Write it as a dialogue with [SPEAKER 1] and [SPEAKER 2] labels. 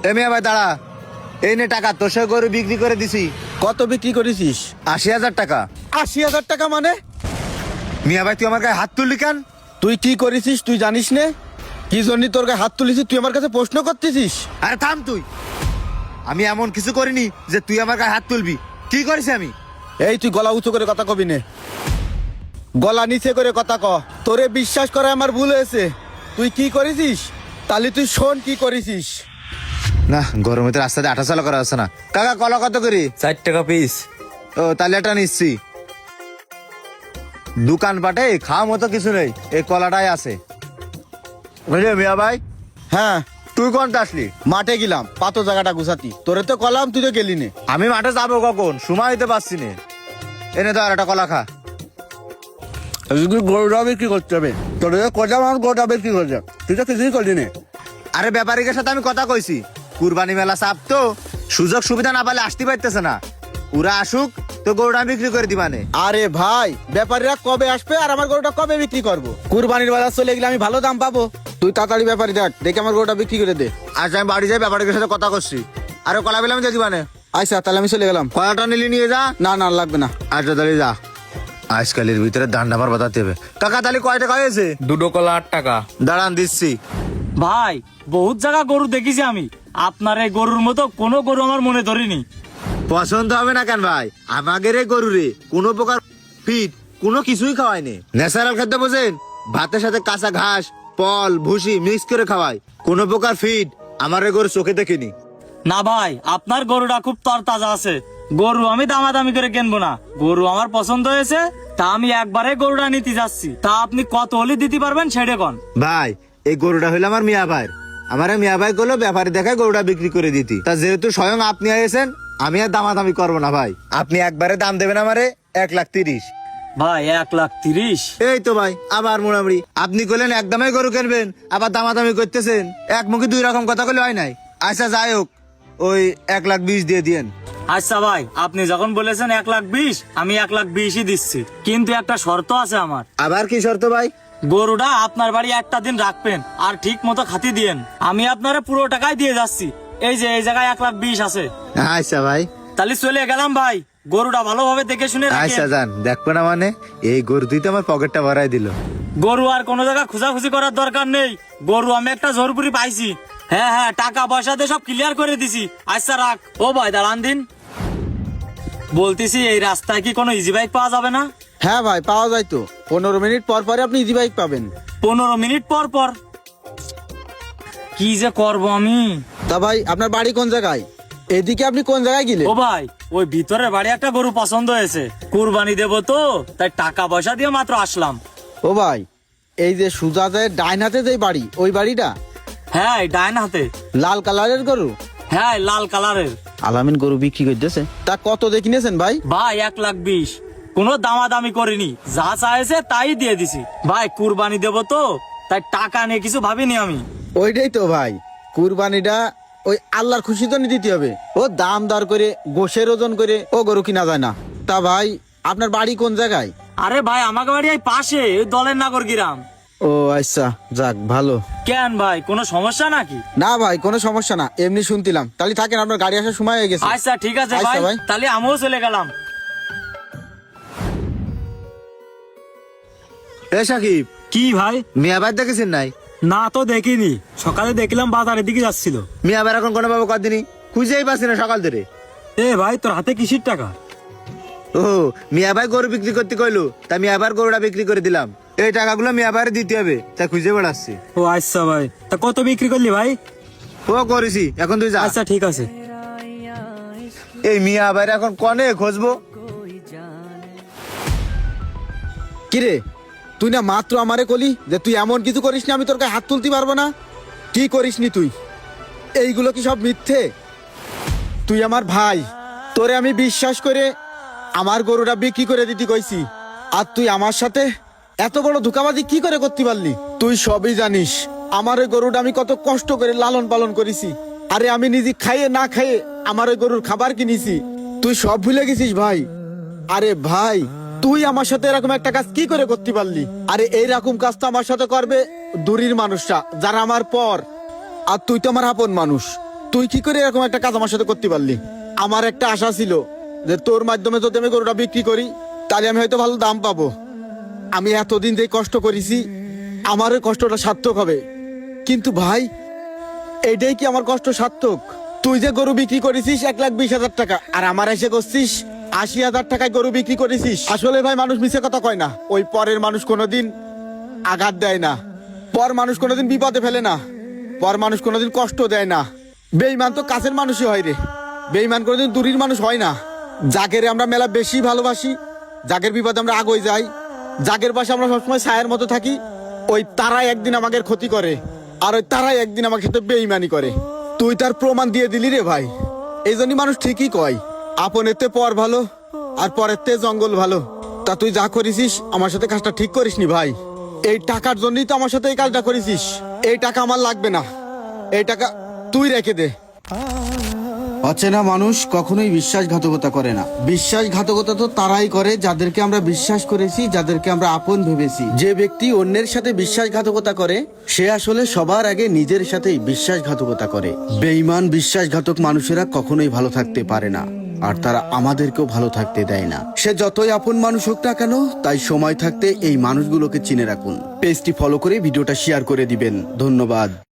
[SPEAKER 1] এ মিয়া ভাই দাঁড়া, এই নে টাকা, তোর সঙ্গে গরু বিক্রি করে দিছি।
[SPEAKER 2] কত বিক্রি করেছিস?
[SPEAKER 1] ৮০,০০০ টাকা।
[SPEAKER 2] ৮০,০০০ টাকা মানে?
[SPEAKER 1] মিয়া ভাই তুই আমার গায়ে হাত তুললি কেন?
[SPEAKER 2] তুই কি করেছিস তুই জানিস নে? কি জন্য তোর গায়ে হাত তুলেছিস তুই আমার কাছে প্রশ্ন করতেছিস?
[SPEAKER 1] আরে থাম তুই, আমি এমন কিছু করিনি যে তুই আমার গায়ে হাত তুলবি। কি করেছি আমি?
[SPEAKER 2] এই তুই গলা উঁচু করে কথা কবি নে, গলা নিচে করে কথা ক। তোরে বিশ্বাস করে আমার ভুল হয়েছে। তুই কি করেছিস তাহলে তুই শোন কি করেছিস।
[SPEAKER 1] না, গরমে তো রাস্তাতে আঠা চালা করা হচ্ছে না। কাকা কলা কত করি?
[SPEAKER 3] 4 টাকা পিস।
[SPEAKER 1] ও তাহলে এটা নিচ্ছি। দোকান পাটে খাওয়া মতো কিছু নেই, এই কলাটাই আছে। বুঝলি মিয়া ভাই?
[SPEAKER 2] হ্যাঁ,
[SPEAKER 1] তুই কোনটা আসলি?
[SPEAKER 2] মাঠে গেলাম পাতো জায়গাটা গুছাতি। তোরে তো কলাম, তুই তো গেলি নে।
[SPEAKER 1] আমি মাঠে যাবো কখন, সময় দিতে পারছি না। এনে তো আর একটা কলা খা।
[SPEAKER 2] গরুটা বিক্রি করতে হবে। তোর কটা আমার গরুটা বিক্রি করছে, তুই তো কিছুই করলি নে।
[SPEAKER 1] আরে ব্যাপারীদের সাথে আমি কথা কইছি, কুরবানি মেলা চাপ তো, সুযোগ সুবিধা না পালে আসতে পারতেছে না। ওরা আসুক তো গরুটা বিক্রি করে দিবানে।
[SPEAKER 2] আরে ভাই, ব্যাপারীরা কবে আসবে আর আমার গরুটা কবে বিক্রি করবো? কুরবানির বাজার চলে গেলে আমি ভালো দাম পাবো। তুই তাড়াতাড়ি ব্যাপারী দেখ, দেখে আমার গরুটা বিক্রি করে দে।
[SPEAKER 1] আচ্ছা আমি বাড়ি যাই, ব্যাপারীদের সাথে কথা করছি। আরে কলা পেলাম দিয়ে দিবানে।
[SPEAKER 2] আচ্ছা তাহলে আমি চলে গেলাম।
[SPEAKER 1] কলাটা নিলি নিয়ে যা।
[SPEAKER 2] না না লাগবে না।
[SPEAKER 1] আচ্ছা তাহলে যা। আজকালের ভিতরে দান্ডা আমার বাতাতে হবে। কাকা তাহলে কয় টাকা হয়েছে?
[SPEAKER 3] 2 কলা 8 টাকা।
[SPEAKER 1] দাঁড়ান দিচ্ছি।
[SPEAKER 4] ভাই বহুত জায়গা গরু দেখেছি আমি, আপনার এই গরুর মতো কোনো গরু আমার মনে ধরিনি।
[SPEAKER 1] পছন্দ হবে না কেন ভাই? আমাদের এই গরুরে কোনো প্রকার ফিট কোনো কিছুই খাওয়ায়নি। ন্যাচারাল খাদ্য বোঝেন, ভাতের সাথে কাঁচা ঘাস পল ভুসি মিক্স করে খাওয়ায়। কোনো প্রকার ফিট আমার এই গরু চোখে দেখিনি।
[SPEAKER 4] না ভাই, আপনার গরুটা খুব তরতাজা আছে। গরু আমি দামাদামি করে কিনবো না, গরু আমার পছন্দ হয়েছে, তা আমি একবারে গরুটা নিতে যাচ্ছি। তা আপনি কত হলে দিতে পারবেন সেটা কোন?
[SPEAKER 1] ভাই এই গরুটা হইলো আমার মিয়া ভাইয়ের। আমার মিয়া ভাই গুলো ব্যাপারী দেখায় গরুটা বিক্রি করে দিতি। তা যেহেতু স্বয়ং আপনি আইছেন, আমি আর দামাদামি করবো না ভাই। আপনি একবারে দাম দেবেন আমারে 1,30,000।
[SPEAKER 4] ভাই 1,30,000?
[SPEAKER 1] এই তো ভাই আবার মোড়ামুড়ি। আপনি কইলেন একদমই গরু কিনবেন, আবার দামাদামি করতেছেন। এক মুখে দুই রকম কথা কইলে হয় নাই। আচ্ছা যাই হোক, ওই 1,20,000 দিয়ে দিয়েন।
[SPEAKER 4] আচ্ছা ভাই, আপনি যখন বলেছেন 1,20,000, আমি 1,20,000 দিচ্ছি, কিন্তু একটা শর্ত আছে আমার।
[SPEAKER 1] আবার কি শর্ত ভাই?
[SPEAKER 4] গরুটা আপনার বাড়ি একটা দিন রাখবেন আর ঠিক মতো খাতি দিয়েন। আমি আপনারা পুরো টাকাই দিয়ে যাচ্ছি। এই যে এই জায়গায় 1,20,000 আছে।
[SPEAKER 1] আচ্ছা ভাই।
[SPEAKER 4] তাহলে চলে গেলাম ভাই, গরুটা ভালোভাবে দেখে শুনে
[SPEAKER 1] আচ্ছা
[SPEAKER 4] রাখেন।
[SPEAKER 1] যান, দেখবো না মানে? এই গরু তুই তো আমার পকেটটা ভরাই দিল।
[SPEAKER 4] গরু আর কোনো জায়গা খোঁজাখুঁজি করার দরকার নেই, গরু আমি একটা জোরপুরি পাইছি। হ্যাঁ হ্যাঁ, টাকা পয়সা দিয়ে সব ক্লিয়ার করে দিছি। আচ্ছা রাখ। ও ভাই দাঁড়ান দিন, বলতেছি এই রাস্তায় কি কোনো ইজি বাইক পাওয়া যাবে না?
[SPEAKER 2] হ্যাঁ ভাই, পাওয়া যায় তো। 15 মিনিট পর পরে আপনি ইজি বাইক পাবেন।
[SPEAKER 4] 15 মিনিট পর পর? কি যে করব আমি।
[SPEAKER 2] তা ভাই আপনার বাড়ি কোন জায়গায়? এদিকে আপনি কোন জায়গায় গেলেন?
[SPEAKER 4] ও ভাই, ওই ভিতরের বাড়ি একটা গরু পছন্দ হয়েছে, কুরবানি দেবো তো, তাই টাকা পয়সা দিয়ে মাত্র আসলাম।
[SPEAKER 2] ও ভাই, এই যে সুজাতের ডাইন হাতে যে বাড়ি, ওই বাড়িটা?
[SPEAKER 4] হ্যাঁ এই ডাইন হাতে।
[SPEAKER 2] লাল কালারের গরু?
[SPEAKER 4] হ্যাঁ লাল কালারের।
[SPEAKER 2] আলামিন গরু বিক্রি করতেছে। তা কত দেখিনেছেন ভাই?
[SPEAKER 4] ভাই 1,20,000, কোনো দামাদামি করিনি, যা চাইছে তাই দিয়ে দিছি। ভাই কুরবানি দেবো তো, তাই টাকা নিয়ে কিছু ভাবিনি আমি।
[SPEAKER 2] ওইটাই তো ভাই, কুরবানিটা ওই আল্লাহর খুশি তো দিতে হবে। ও দাম দর করে গোশের ওজন করে ও গরু কিনা যায় না। তা ভাই আপনার বাড়ি কোন জায়গায়?
[SPEAKER 4] আরে ভাই আমাকে বাড়ি এই পাশে, ওই দলের নাগর গ্রাম।
[SPEAKER 2] ও আচ্ছা, যাক ভালো।
[SPEAKER 4] কেন ভাই, কোনো সমস্যা নাকি?
[SPEAKER 2] না ভাই, কোনো সমস্যা না, এমনি শুনতিলাম। তাহলে থাকেন, আপনার গাড়ি আসার সময় হয়ে গেছে।
[SPEAKER 4] আচ্ছা ঠিক আছে
[SPEAKER 2] আচ্ছা
[SPEAKER 4] ভাই, তাহলে আমিও চলে গেলাম।
[SPEAKER 1] এ সাকিব,
[SPEAKER 4] কি ভাই?
[SPEAKER 1] মিয়া ভাই দেখেছেন নাই?
[SPEAKER 4] না তো দেখিনি, সকালে দেখলাম বাজারের দিকে যাচ্ছিল।
[SPEAKER 1] মিয়া ভাই এখন কোনো ভাবে কদিনই খুঁজেই পাচ্ছি না সকাল ধরে।
[SPEAKER 4] এ ভাই, তোর হাতে কিসির টাকা?
[SPEAKER 1] ও মিয়া ভাই গরু বিক্রি করতে কইলো, তাই মিয়া ভাইয়ের গরুটা বিক্রি করে দিলাম। এই টাকাগুলো মিয়া ভাইয়ের দিতে হবে, তাই খুঁজে বেড়াচ্ছি।
[SPEAKER 4] ও আচ্ছা ভাই, তা কত বিক্রি করলি ভাই?
[SPEAKER 1] ও করেছি, এখন তুই যা।
[SPEAKER 4] আচ্ছা ঠিক আছে।
[SPEAKER 1] এই মিয়া ভাইয়ের এখন কনে খুঁজবো?
[SPEAKER 2] কিরে, তুই না মাত্র আমারে কলি যে তুই এমন কিছু করিস না আমি তোর গায়ে হাত তুলতে পারবো না? কি করিসনি তুই? এইগুলো কি সব মিথ্যে? তুই আমার ভাই, তোরে আমি বিশ্বাস করে আমার গরুটা বিক্রি করে দিতে কইছি, আর তুই আমার সাথে এত বড় ধোঁকাবাজি কি করে করতে পারলি? তুই সবই জানিস আমার ওই গরুটা আমি কত কষ্ট করে লালন পালন করেছি। আরে আমি নিজে খাইয়ে না খাইয়ে আমার ওই গরুর খাবার কিনেছি। তুই সব ভুলে গেছিস ভাই। আরে ভাই, তুই আমার সাথে এরকম একটা কাজ কি করে করতে পারলি? আরে এইরকম কাজ তো আমার সাথে করবে দূরের মানুষরা, যারা আমার পর। আর তুই তো আমার আপন মানুষ। তুই কি করে এরকম একটা কাজ আমার সাথে করতে পারলি? আমার একটা আশা ছিল যে তোর মাধ্যমে যদি আমি গরুটা বিক্রি করি তাহলে আমি হয়তো ভালো দাম পাবো। আমি এতদিন যে কষ্ট করেছি আমার ওই কষ্টটা সার্থক হবে। কিন্তু ভাই, এইটাই কি আমার কষ্ট সার্থক? তুই যে গরু বিক্রি করেছিস 1,20,000 টাকা, আর আমার এসে করছিস 80,000 টাকায় গরু বিক্রি করেছিস। আসলে ভাই, মানুষ মিছে কথা কয় না। ওই পরের মানুষ কোনোদিন আঘাত দেয় না, পর মানুষ কোনোদিন বিপদে ফেলে না, পর মানুষ কোনোদিন কষ্ট দেয় না। বেঈমান তো কাছের মানুষই হয় রে, বেঈমান কোনোদিন দূরের মানুষ হয় না। জাগের আমরা মেলা বেশি ভালোবাসি, জাগের বিপদে আমরা আগে যাই, জাগের পাশে আমরা সবসময় ছায়ের মতো থাকি, ওই তারাই একদিন আমাদের ক্ষতি করে, আর ওই তারাই একদিন আমার সাথে বেঈমানি করে। তুই তার প্রমাণ দিয়ে দিলি রে ভাই। এই জন্যই মানুষ ঠিকই কয়, আপনের তে পর ভালো আর পরের তে জঙ্গল ভালো। তা তুই যা করেছিস আমার সাথে কাজটা ঠিক করিসনি ভাই। এই টাকার জন্যই তো আমার সাথে এই কাজটা করেছিস। এই টাকা আমার লাগবে না, এই টাকা তুই রেখে দে।
[SPEAKER 5] অচেনা মানুষ কখনোই বিশ্বাসঘাতকতা করে না। বিশ্বাসঘাতকতা তো তারাই করে যাদেরকে আমরা বিশ্বাস করেছি, যাদেরকে আমরা আপন ভেবেছি। যে ব্যক্তি অন্যের সাথে বিশ্বাসঘাতকতা করে সে আসলে সবার আগে নিজের সাথেই বিশ্বাসঘাতকতা করে। বেঈমান বিশ্বাসঘাতক মানুষেরা কখনোই ভালো থাকতে পারে না, আর তারা আমাদেরকেও ভালো থাকতে দেয় না। সে যতই আপন মানুষ হোক না কেন, তাই সময় থাকতে এই মানুষগুলোকে চিনে রাখুন। পেজটি ফলো করে ভিডিওটা শেয়ার করে দিবেন। ধন্যবাদ।